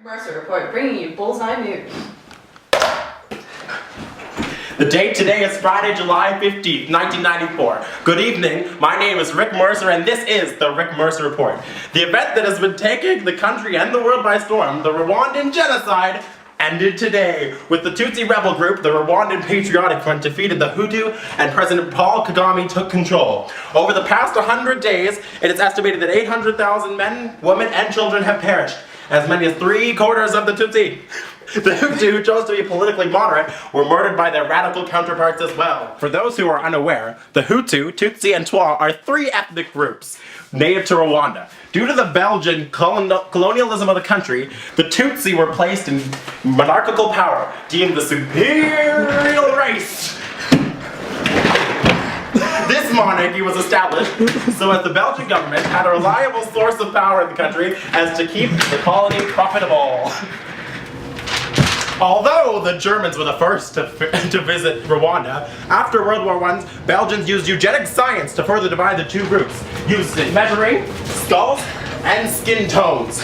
Mercer Report, bringing you Bullseye News. The date today is Friday, July 15th, 1994. Good evening, my name is Rick Mercer and this is the Rick Mercer Report. The event that has been taking the country and the world by storm, the Rwandan Genocide, ended today, with the Tutsi rebel group, the Rwandan Patriotic Front, defeated the Hutu and President Paul Kagame took control. Over the past 100 days, it is estimated that 800,000 men, women, and children have perished. As many as 3/4 of the Tutsi. The Hutu, who chose to be politically moderate, were murdered by their radical counterparts as well. For those who are unaware, the Hutu, Tutsi, and Twa are three ethnic groups native to Rwanda. Due to the Belgian colonialism of the country, the Tutsi were placed in monarchical power, deemed the superior race. This monarchy was established so as the Belgian government had a reliable source of power in the country as to keep the colony profitable. Although the Germans were the first to visit Rwanda, after World War I, Belgians used eugenic science to further divide the two groups, using measuring skulls and skin tones.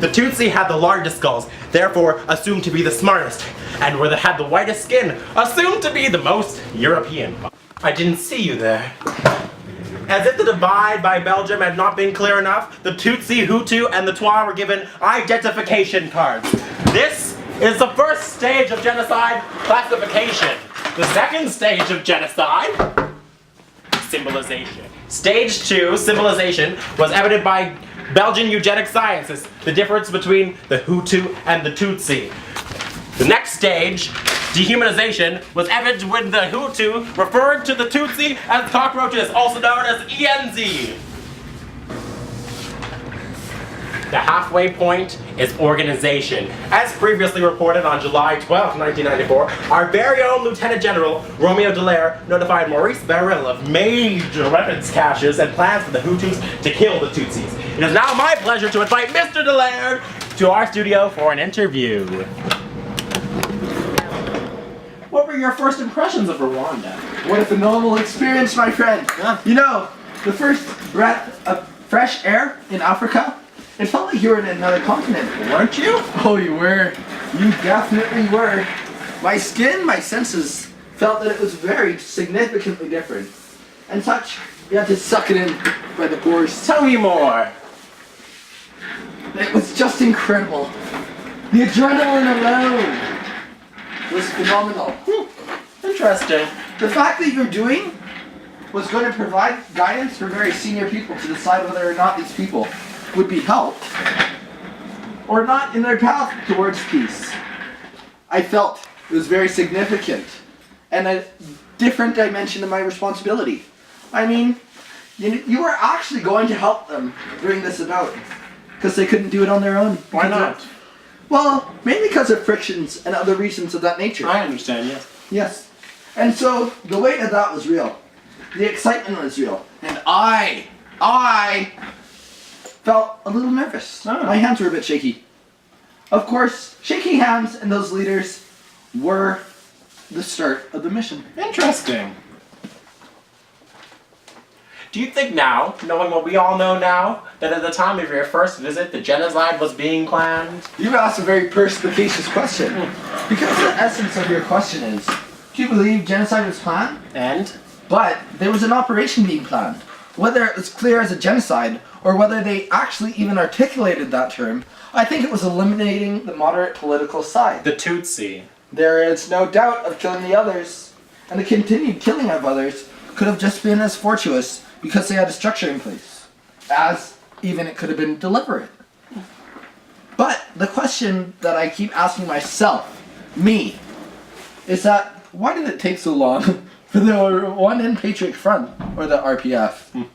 The Tutsi had the largest skulls, therefore assumed to be the smartest, and had the whitest skin, assumed to be the most European. I didn't see you there. As if the divide by Belgium had not been clear enough, the Tutsi, Hutu, and the Twa were given identification cards. This is the first stage of genocide, classification. The second stage of genocide, symbolization. Stage 2, symbolization, was evident by Belgian eugenic sciences, the difference between the Hutu and the Tutsi. The next stage, dehumanization, was evident when the Hutu referred to the Tutsi as cockroaches, also known as ENZ. The halfway point is organization. As previously reported on July 12, 1994, our very own Lieutenant General Romeo Dallaire notified Maurice Beryl of major weapons caches and plans for the Hutus to kill the Tutsis. It is now my pleasure to invite Mr. Dallaire to our studio for an interview. What were your first impressions of Rwanda? What a phenomenal experience, my friend. Huh? You know, the first breath of fresh air in Africa, it felt like you were in another continent, weren't you? Oh, you were. You definitely were. My skin, my senses felt that it was very significantly different. And such, you had to suck it in by the pores. Tell me more. It was just incredible. The adrenaline alone was phenomenal. Interesting. The fact that you're doing was going to provide guidance for very senior people to decide whether or not these people would be helped or not in their path towards peace. I felt it was very significant and a different dimension of my responsibility. I mean, you were actually going to help them bring this about because they couldn't do it on their own. Why not? Well, mainly because of frictions and other reasons of that nature. I understand, yes. Yes. And so the weight of that was real. The excitement was real. And I felt a little nervous. Oh. My hands were a bit shaky. Of course, shaky hands and those leaders were the start of the mission. Interesting. Do you think now, knowing what we all know now, that at the time of your first visit, the genocide was being planned? You've asked a very perspicacious question. Because the essence of your question is, do you believe genocide was planned? And? But there was an operation being planned. Whether it was clear as a genocide, or whether they actually even articulated that term, I think it was eliminating the moderate political side. The Tutsi. There is no doubt of killing the others, and the continued killing of others could have just been as fortuitous because they had a structure in place, as even it could have been deliberate. But the question that I keep asking myself, is that why did it take so long for the Rwandan Patriotic Front, or the RPF,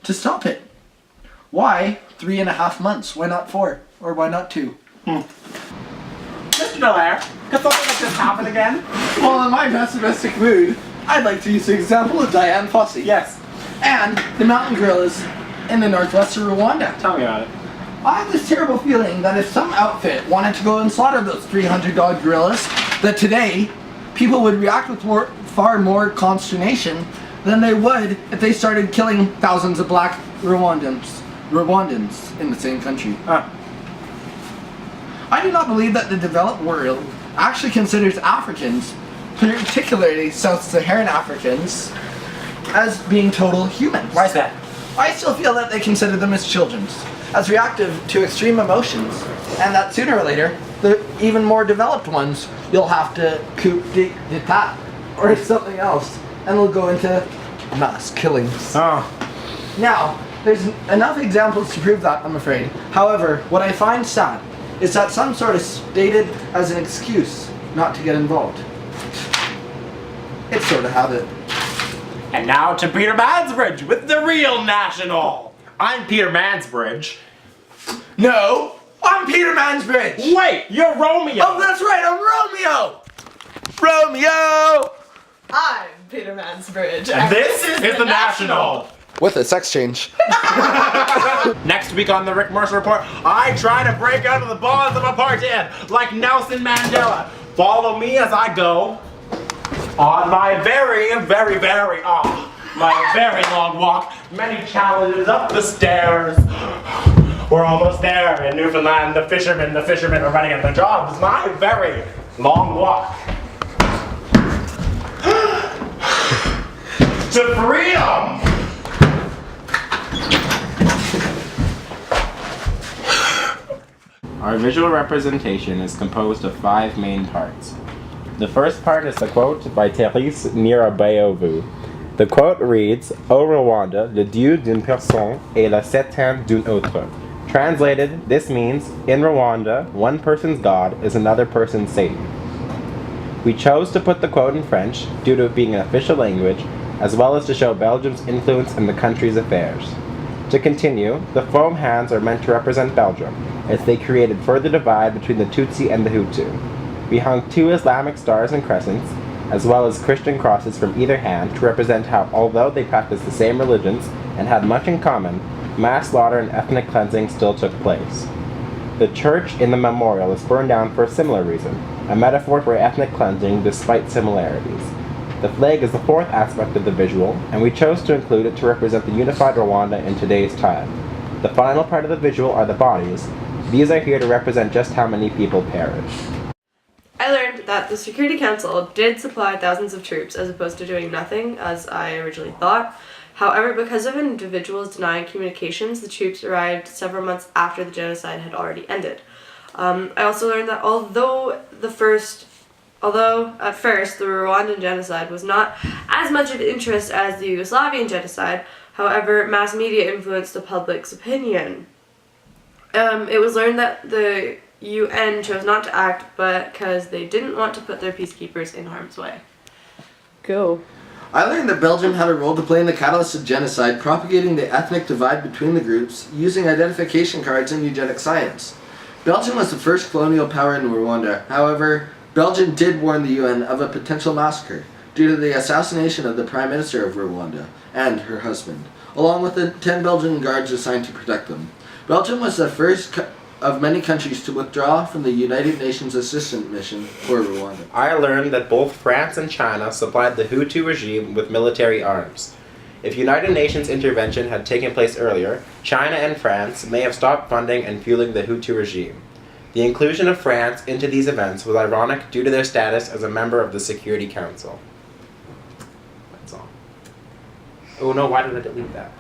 to stop it? Why 3.5 months? Why not 4? Or why not 2? Mr. Dallaire, could something like this happen again? Well, in my pessimistic mood, I'd like to use the example of Diane Fossey. Yes. And the mountain gorillas in the northwest of Rwanda. Tell me about it. I have this terrible feeling that if some outfit wanted to go and slaughter those 300-dog gorillas, that today people would react with far more consternation than they would if they started killing thousands of black Rwandans in the same country. I do not believe that the developed world actually considers Africans, particularly Sub-Saharan Africans, as being total humans. Why is that? I still feel that they consider them as children, as reactive to extreme emotions, and that sooner or later, the even more developed ones, you'll have to coup d'etat or something else, and they'll go into mass killings. Oh. Now, there's enough examples to prove that, I'm afraid. However, what I find sad is that some sort of stated as an excuse not to get involved. It's sort of habit. And now to Peter Mansbridge with the real National. I'm Peter Mansbridge. No, I'm Peter Mansbridge. Wait, you're Romeo. Oh, that's right, I'm Romeo. Romeo. I'm Peter Mansbridge. And this is the National. With a sex change. Next week on the Rick Mercer Report, I try to break out of the bonds of apartheid like Nelson Mandela. Follow me as I go on my very long walk. Many challenges up the stairs. We're almost there in Newfoundland. The fishermen are running at their jobs. My very long walk to freedom. Our visual representation is composed of 5 main parts. The first part is a quote by Therese Mirabeau. The quote reads, "Au Rwanda, le dieu d'une personne est le Satan d'une autre." Translated, this means, in Rwanda, one person's God is another person's Satan. We chose to put the quote in French due to it being an official language, as well as to show Belgium's influence in the country's affairs. To continue, the foam hands are meant to represent Belgium, as they created further divide between the Tutsi and the Hutu. We hung 2 Islamic stars and crescents, as well as Christian crosses from either hand to represent how, although they practiced the same religions and had much in common, mass slaughter and ethnic cleansing still took place. The church in the memorial is burned down for a similar reason, a metaphor for ethnic cleansing despite similarities. The flag is the 4th aspect of the visual, and we chose to include it to represent the unified Rwanda in today's time. The final part of the visual are the bodies. These are here to represent just how many people perished. I learned that the Security Council did supply thousands of troops as opposed to doing nothing, as I originally thought. However, because of individuals denying communications, the troops arrived several months after the genocide had already ended. I also learned that although at first the Rwandan genocide was not as much of interest as the Yugoslavian genocide, however, mass media influenced the public's opinion. It was learned that the UN chose not to act because they didn't want to put their peacekeepers in harm's way. Go. I learned that Belgium had a role to play in the catalyst of genocide, propagating the ethnic divide between the groups, using identification cards and eugenic science. Belgium was the first colonial power in Rwanda. However, Belgium did warn the UN of a potential massacre due to the assassination of the Prime Minister of Rwanda and her husband, along with the 10 Belgian guards assigned to protect them. Belgium was the first of many countries to withdraw from the United Nations Assistance Mission for Rwanda. I learned that both France and China supplied the Hutu regime with military arms. If United Nations intervention had taken place earlier, China and France may have stopped funding and fueling the Hutu regime. The inclusion of France into these events was ironic due to their status as a member of the Security Council. That's all. Oh no, why did I delete that?